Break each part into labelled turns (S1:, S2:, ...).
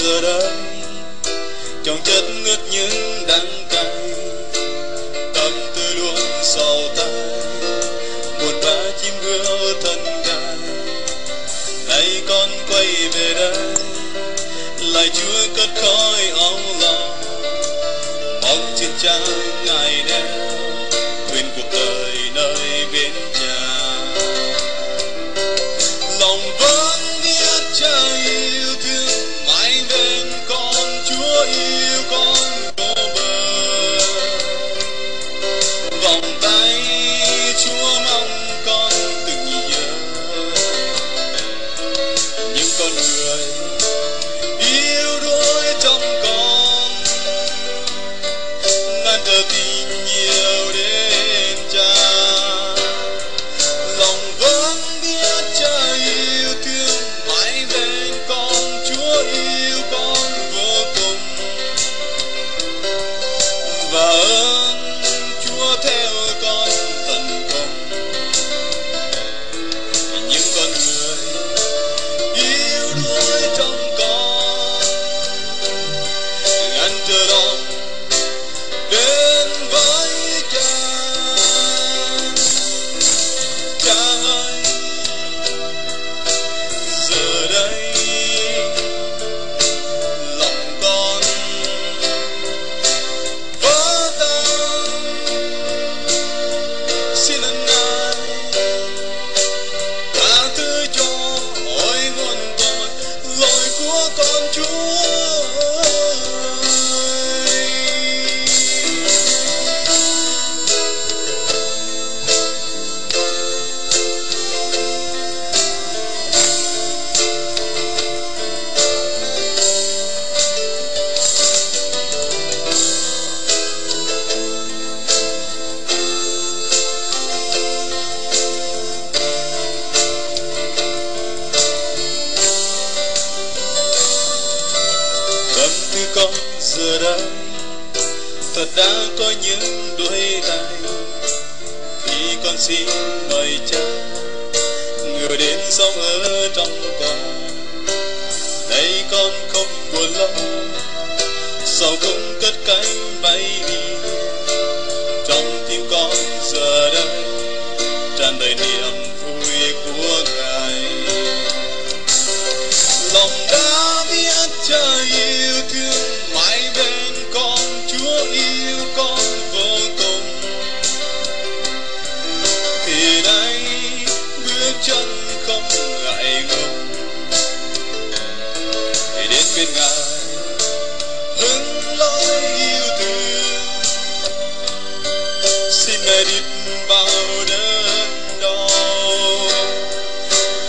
S1: giờ đây trong chất ngất những đắng cay, tâm tư luôn sau tay buồn bã chim hứa thân gái. Nay con quay về đây lại Chúa cất khói áo lòng, mong trên trán ngài đeo quên cuộc đời nơi bên Cha. Lòng vẫn biết Cha yêu thương mãi bên con, Chúa yêu con vô bờ. Vòng tay Chúa mong con từng nhớ những con người yêu đuối trong con, ngàn chờ tình nhiều đến Cha. Lòng vẫn biết Cha yêu thương mãi bên con, Chúa yêu con vô cùng, và ơn Chúa theo con tận cùng. Những con người yêu đuối trong con, ngàn chờ đón đến với Cha. Cha ơi, giờ đây lòng con vỡ tan, xin ân ái tha thứ cho mỗi muôn tội lỗi của con Chúa ơi. Tâm tư con giờ đây thật đã có những đôi tay, khi con xin mời Cha người đến sống ở trong con. Nay con không buồn lo, sao không cất cánh bay đi, trong tim con giờ đây tràn đầy niềm vui của Ngài. Lòng đã biết Cha yêu thương mãi bên con, Chúa yêu con vô cùng, thì nay bước chân không ngại ngùng để đến bên Ngài hứng lối yêu thương. Xin Ngài đít bao đớn đau,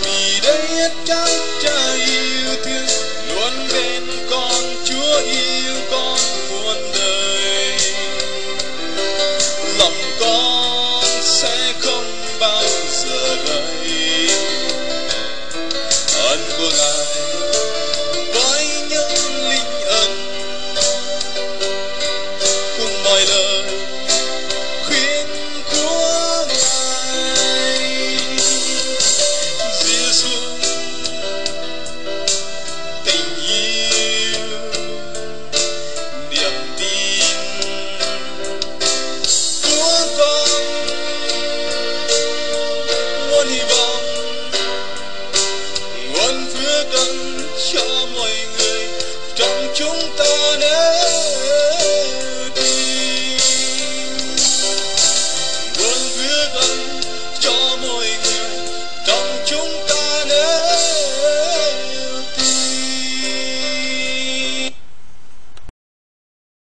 S1: vì đây chắc Cha yêu thương luôn bên con, Chúa yêu con muôn đời. Lòng con sẽ không bao giờ rời ơn của Ngài với những linh ân cùng mọi lời khuyên của Ngài. Giêsu tình yêu niềm tin của con, nguồn hy vọng nguồn phước ân cho mọi người trong chúng ta nếu tin. Nguồn phước ân